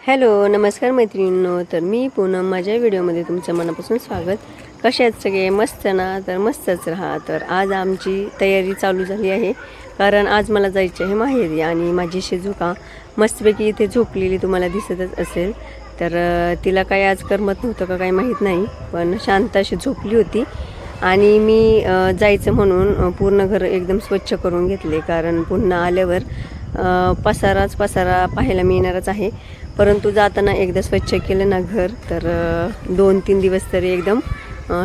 Hello नमस्कार मैत्रिणींनो. तर मी पूनम, माझ्या व्हिडिओमध्ये तुमचं मनापासून स्वागत. कसे आहेत सगळे? मस्त ना? तर मस्तच राहा. तर आज आमची तयारी चालू झाली आहे, कारण आज मला जायचं आहे माहेरी. आणि माझी शिजुका मस्तपैकी इथे झोपलेली तुम्हाला दिसतच असेल. तर तिला काही आज करमत नव्हतं का काही माहीत नाही, पण शांत अशी झोपली होती. आणि मी जायचं म्हणून पूर्ण घर एकदम स्वच्छ करून घेतले, कारण पुन्हा आल्यावर पसारा पाहायला मिळणारच आहे. परंतु जाताना एकदा स्वच्छ केलं ना घर, तर 2-3 दिवस तरी एकदम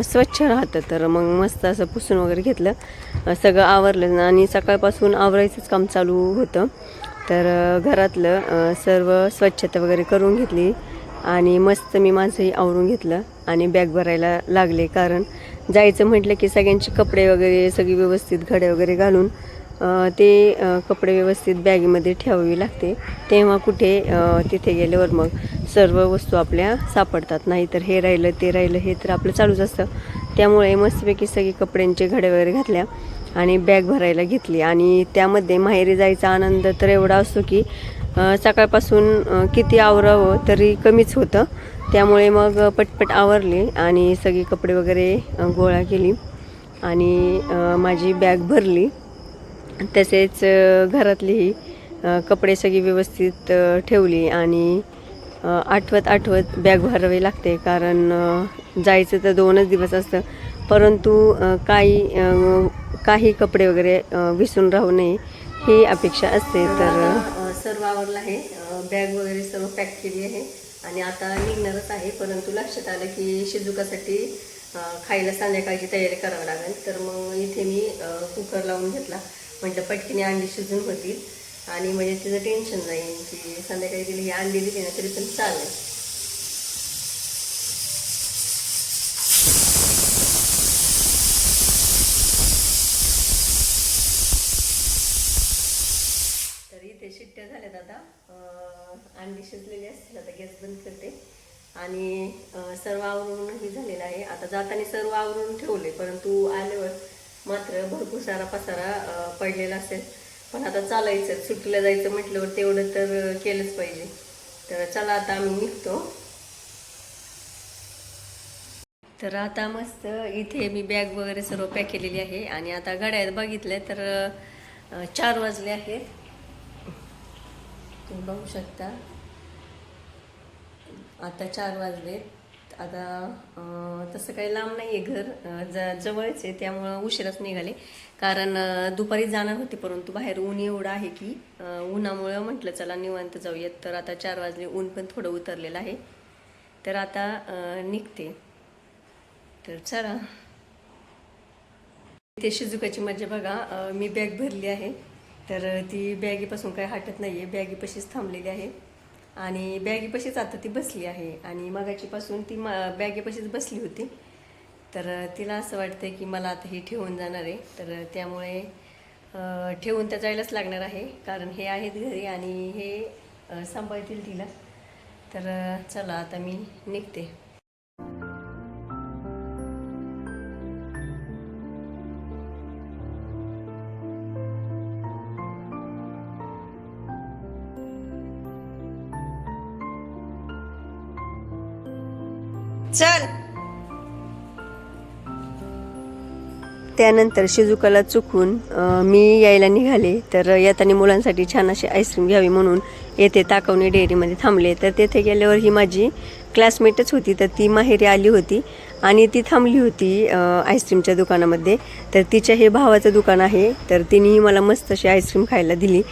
स्वच्छ राहतं. तर मग मस्त असं पुसून वगैरे घेतलं, सगळं आवरलं आणि सकाळपासून आवरायचंच काम चालू होतं. तर घरातलं सर्व स्वच्छता वगैरे करून घेतली आणि मस्त मी माझंही आवरून घेतलं आणि बॅग भरायला लागले. कारण जायचं म्हटलं की सगळ्यांचे कपडे वगैरे सगळी व्यवस्थित घड्या वगैरे घालून ते कपडे व्यवस्थित बॅगेमध्ये ठेवावी लागते. तेव्हा कुठे तिथे गेल्यावर मग सर्व वस्तू आपल्या सापडतात. नाहीतर हे राहिलं ते राहिलं हे तर आपलं चालूच असतं. त्यामुळे मस्तपैकी सगळी कपड्यांचे घड्या वगैरे घातल्या आणि बॅग भरायला घेतली. आणि त्यामध्ये माहेरी जायचा आनंद तर एवढा असतो की सकाळपासून किती आवरावं तरी कमीच होतं. त्यामुळे मग पटपट आवरले आणि सगळी कपडे वगैरे गोळा केली आणि माझी बॅग भरली. तसेच घरातलीही कपडे सगळी व्यवस्थित ठेवली आणि आठवत बॅग भरावी लागते. कारण जायचं तर 2च दिवस असतं, परंतु काही कपडे वगैरे विसरून राहू नये ही अपेक्षा असते. तर सर्व आवरलं आहे, बॅग वगैरे सर्व पॅक केली आहे आणि आता निघणारच आहे. परंतु लक्षात आलं की शिजुकासाठी खायला संध्याकाळची तयारी करावी लागेल. तर मग इथे मी कुकर लावून घेतला. म्हटलं पटकीने अंडी शिजून होतील आणि म्हणजे तिचं टेन्शन जाईल की संध्याकाळी दिली ही अंडी दिली ना तरी पण चालेल. तर इथे शिट्ट्या झाल्यात. आता अंडी शिजलेली असतील. आता गॅस बंद करते आणि सर्व आवरूनही झालेलं आहे. आता जाताना सर्व आवरून ठेवले, परंतु आल्यावर मात्र भरपूर सारा पसारा पडलेला असेल. पण आता चालायचं, सुट्टीला जायचं म्हटल्यावर तेवढं तर केलंच पाहिजे. तर चला आता आम्ही निघतो. तर आता मस्त इथे मी बॅग वगैरे सर्व पॅक केलेली आहे आणि आता घड्याळात बघितलं तर 4 वाजले आहेत. तुम्ही बघू शकता, आता 4 वाजले. आता तसं काही लांब नाही आहे घर, जवळच आहे. त्यामुळं उशिराच निघाले, कारण दुपारी जाणार होते, परंतु बाहेर ऊन एवढं आहे की उन्हामुळं म्हटलं चला निवांत जाऊयात. तर आता 4 वाजले, ऊन पण थोडं उतरलेलं आहे. तर आता निघते. तर चला. इथे शिजुकाची मजा बघा. मी बॅग भरली आहे, तर ती बॅगेपासून काही हटत नाही आहे, बॅगेपाशीच थांबलेली आहे आणि बॅगेपाशीच आता ती बसली आहे. आणि मगाचीपासून ती बॅगेपाशीच बसली होती. तर तिला असं वाटतं की मला आता ही ठेवून जाणार आहे. तर त्यामुळे ठेवून त्या जायलाच लागणार आहे, कारण हे आहेत घरी आणि हे सांभाळतील तिला. तर चला आता मी निघते. चल. त्यानंतर शिजुकाला चुकून मी यायला निघाले. तर येताना मुलांसाठी छान अशी आईस्क्रीम घ्यावी म्हणून येथे ताकवणी डेअरीमध्ये थांबले. तर तेथे गेल्यावर ही माझी क्लासमेटच होती, तर ती माहेरी आली होती आणि ती थांबली होती आईस्क्रीमच्या दुकानामध्ये. तर तिच्या हे भावाचं दुकान आहे, तर तिनेही मला मस्त अशी आईस्क्रीम खायला दिली.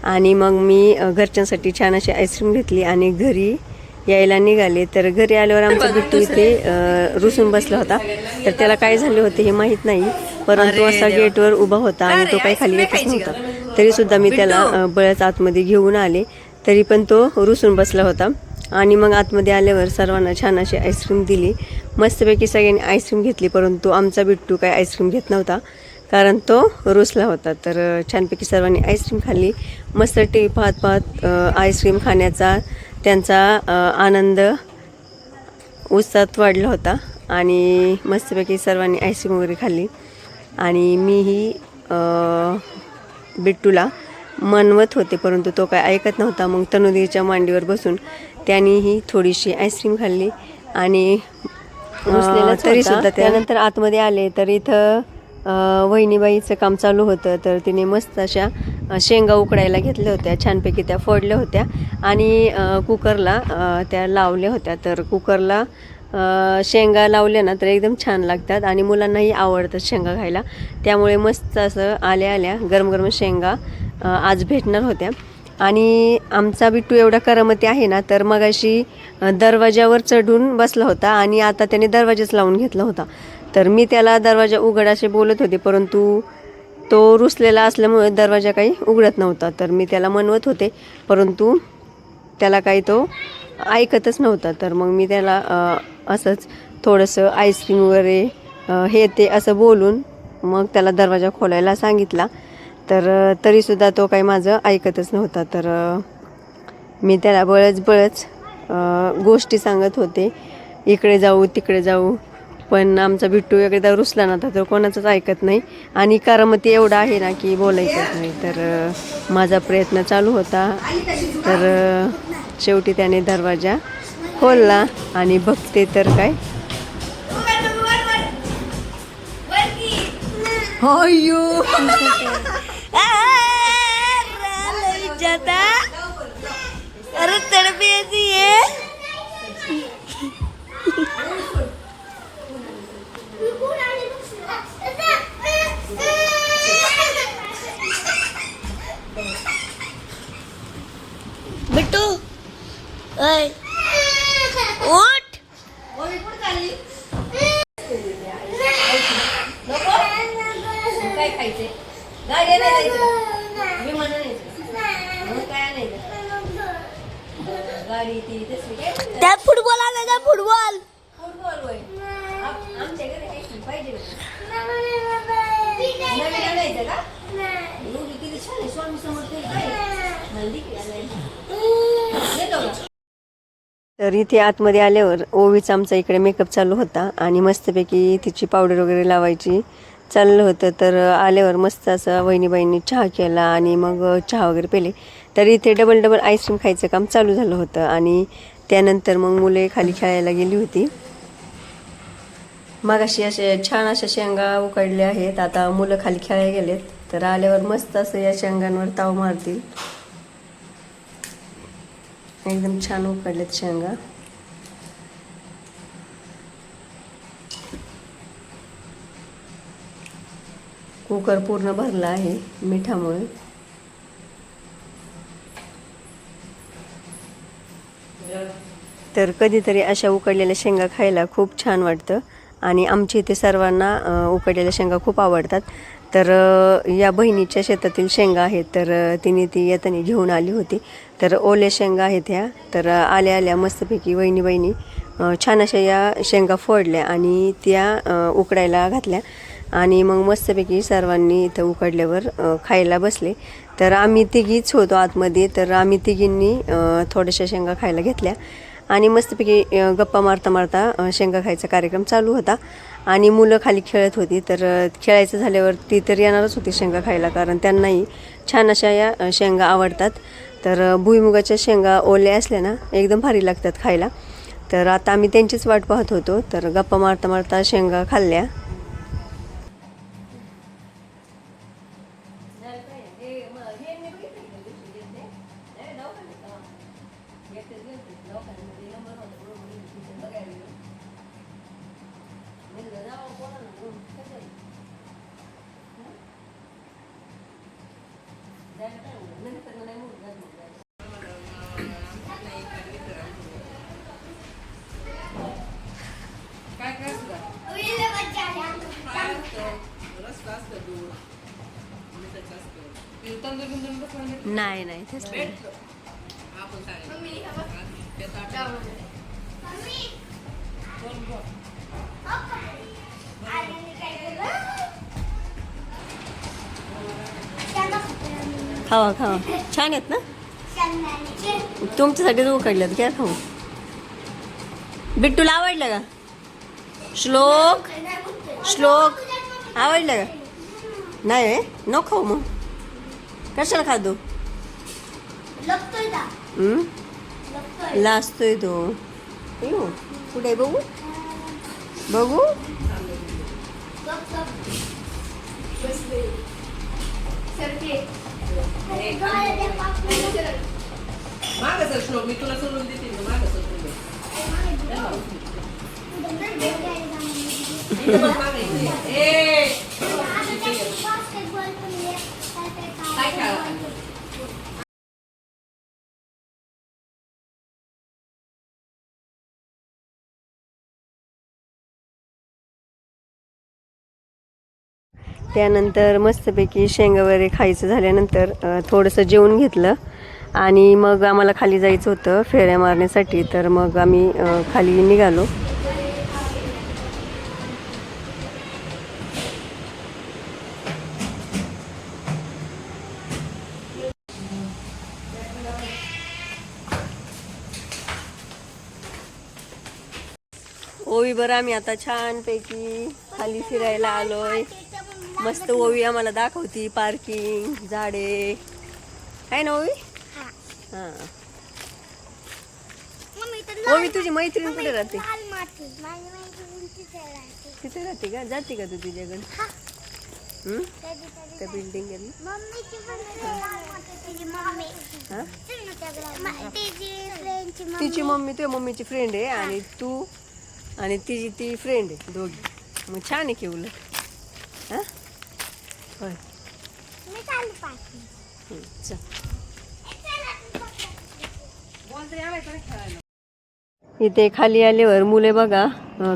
आणि मग मी घरच्यांसाठी छान अशी आईस्क्रीम घेतली आणि घरी यायला निघाले. तर घरी आल्यावर आमचा बिट्टू इथे रुसून बसला होता. तर त्याला काय झाले होते हे माहीत नाही, परंतु असा गेटवर उभा होता आणि तो काही खाली येतच नव्हता. तरीसुद्धा मी त्याला बळच आतमध्ये घेऊन आले, तरी पण तो रुसून बसला होता. आणि मग आतमध्ये आल्यावर सर्वांना छान अशी आईस्क्रीम दिली. मस्तपैकी सगळ्यांनी आईस्क्रीम घेतली, परंतु आमचा बिट्टू काही आईस्क्रीम घेत नव्हता, कारण तो रुसला होता. तर छानपैकी सर्वांनी आईस्क्रीम खाल्ली. मस्त टी पाहत आईस्क्रीम खाण्याचा त्यांचा आनंद उत्साहात वाढला होता आणि मस्तपैकी सर्वांनी आईस्क्रीम वगैरे खाल्ली. आणि मीही बिट्टूला म्हणवत होते, परंतु तो काय ऐकत नव्हता. मग तनुदीच्या मांडीवर बसून त्यानेही थोडीशी आईस्क्रीम खाल्ली आणि तरीसुद्धा त्यानंतर आतमध्ये आले तर इथं वहिनीबाईचं काम चालू होतं. तर तिने मस्त अशा शेंगा उकडायला घेतल्या होत्या, छानपैकी त्या फोडल्या होत्या आणि कुकरला त्या लावल्या होत्या. तर कुकरला शेंगा लावल्या ना तर एकदम छान लागतात आणि मुलांनाही आवडतं शेंगा खायला. त्यामुळे मस्त असं आल्या आल्या गरम गरम शेंगा आज भेटणार होत्या. आणि आमचा बिट्टू एवढा करामती आहे ना, तर मगाशी दरवाजावर चढून बसला होता आणि आता त्याने दरवाजाच लावून घेतला होता. तर मी त्याला दरवाजा उघड असे बोलत होते, परंतु तो रुसलेला असल्यामुळे दरवाजा काही उघडत नव्हता. तर मी त्याला म्हणवत होते, परंतु त्याला काही तो ऐकतच नव्हता. तर मग मी त्याला असंच थोडंसं आईस्क्रीम वगैरे हे ते असं बोलून मग त्याला दरवाजा खोलायला सांगितला. तर तरीसुद्धा तो काही माझं ऐकतच नव्हता. तर मी त्याला बळच गोष्टी सांगत होते, इकडे जाऊ तिकडे जाऊ. पण आमचा बिट्टू एकदा रुसला ना तर कोणाचंच ऐकत नाही आणि करामती एवढा आहे ना की बोलायचंच नाही. तर माझा प्रयत्न चालू होता. तर शेवटी त्याने दरवाजा खोलला आणि बघते तर काय, अय्यो अरे तड़पी ऐसी है. बिट्टू उठ. काय खायचे? गाडी नाही जायचं, विमान नाही जायचं, काय नाही गाडी ती त्यात फुटबॉल आणायचा. फुटबॉल होय आमच्या घरी पाहिजे नवीन आणायचं का? किती छान स्वामी समर्थ. तर इथे आतमध्ये आल्यावर ओवीचा आमचा इकडे मेकअप चालू होता आणि मस्तपैकी तिची पावडर वगैरे लावायची चाललं होतं. तर आल्यावर मस्त असं वहिनीबाईंनी चहा केला आणि मग चहा वगैरे पेले. तर इथे डबल आईस्क्रीम खायचं काम चालू झालं होतं आणि त्यानंतर मग मुले खाली खेळायला गेली होती. मग अशी असे छान अशा शेंगा उकडल्या आहेत. आता मुलं खाली खेळायला गेलेत. तर आल्यावर मस्त असं या शेंगांवर ताव मारतील. एकदम छान उकडलेत शेंगा. कुकर पूर्ण भरला आहे मिठामुळे. तर कधीतरी अशा उकडलेल्या शेंगा खायला खूप छान वाटतं आणि आमच्या इथे सर्वांना उकडलेल्या शेंगा खूप आवडतात. तर या बहिणीच्या शेतातील शेंगा आहेत. तर तिने ती येताना घेऊन आली होती. तर ओल्या शेंगा आहेत ह्या. तर आल्या आल्या मस्तपैकी बहिणी छान अशा या शेंगा फोडल्या आणि त्या उकडायला घातल्या आणि मग मस्तपैकी सर्वांनी इथं उकडल्यावर खायला बसले. तर आम्ही तिघीच होतो आतमध्ये. तर आम्ही तिघींनी थोड्याशा शेंगा खायला घेतल्या आणि मस्तपैकी गप्पा मारता मारता शेंगा खायचा कार्यक्रम चालू होता आणि मुलं खाली खेळत होती. तर खेळायचं झाल्यावर ती तर येणारच होती शेंगा खायला, कारण त्यांनाही छान अशा या शेंगा आवडतात. तर भुईमुगाच्या शेंगा ओल्या असल्या ना एकदम भारी लागतात खायला. तर आता आम्ही त्यांचीच वाट पाहत होतो. तर गप्पा मारता मारता शेंगा खाल्ल्या. नाही नाही तेच खावा खावा छान आहेत ना. तुमच्यासाठी उकडल्यात घ्या खाऊ. बिट्टूला आवडलं का? श्लोक आवडलं का? नाही नको खाऊ मग कशाला खातो. लाजतोय तो. येऊ कुठे बघू बघू. मी तुला सोडून देते त्यानंतर मस्तपैकी शेंगा वगैरे खायचं झाल्यानंतर थोडंसं जेवून घेतलं आणि मग आम्हाला खाली जायचं होतं फेऱ्या मारण्यासाठी. तर मग आम्ही खाली निघालो. ओवी बरं आम्ही आता छानपैकी खाली फिरायला आलोय. मस्त ओवी आम्हाला दाखवती पार्किंग, झाडे आहे ना ओवी. हा ओवी तुझी मैत्रीण कुठे राहते? तिथे राहते का? जाते का तू तिच्याकडे? त्या बिल्डिंग तिची मम्मी तुझ्या मम्मीची फ्रेंड आहे आणि तू आणि तिची ती फ्रेंड आहे दोघी. मग छान आहे की उलट. हां होय चल. इथे खाली आल्यावर मुले बघा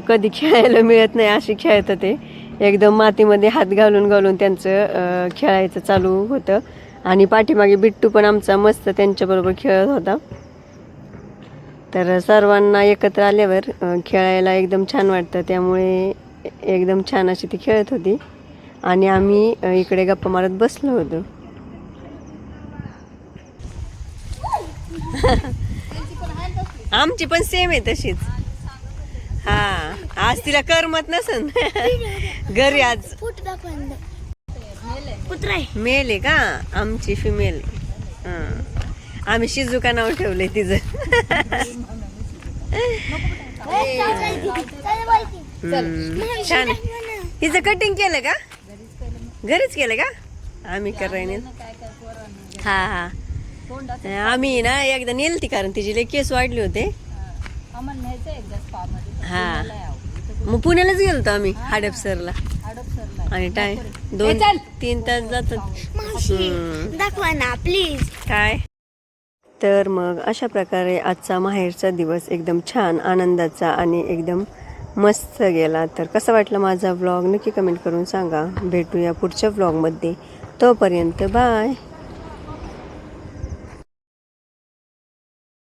कधी खेळायला मिळत नाही अशी खेळतात ते. एकदम मातीमध्ये हात घालून घालून त्यांचं खेळायचं चालू होतं. आणि पाठीमागे बिट्टू पण आमचा मस्त त्यांच्याबरोबर खेळत होता. तर सर्वांना एकत्र आल्यावर खेळायला एकदम छान वाटतं. त्यामुळे एकदम छान अशी ती खेळत होती आणि आम्ही इकडे गप्पा मारत बसलो होतो. आमची पण सेम आहे तशीच. हा आज तिला करमत नसन घरी. आज मेल आहे का? आमची फिमेल. आम्ही शिजुका नाव ठेवलंय तिचं. छान. हिचं कटिंग केलं का? घरीच केलं का? आम्ही करायला हा हा आम्ही ना एकदा नेलती कारण तिची लई केस वाढले होते. हा मग पुण्यालाच गेलतो आम्ही हडपसरला. आणि टाइम 2-3 तास जातात. दाखवा ना प्लीज. काय तर मग अशा प्रकारे आजचा माहेरचा दिवस एकदम छान आनंदाचा आणि एकदम मस्त गेला. तर कसा वाटला माझा व्लॉग नक्की कमेंट करून सांगा. भेटूया पुढच्या व्लॉगमध्ये. तोपर्यंत बाय.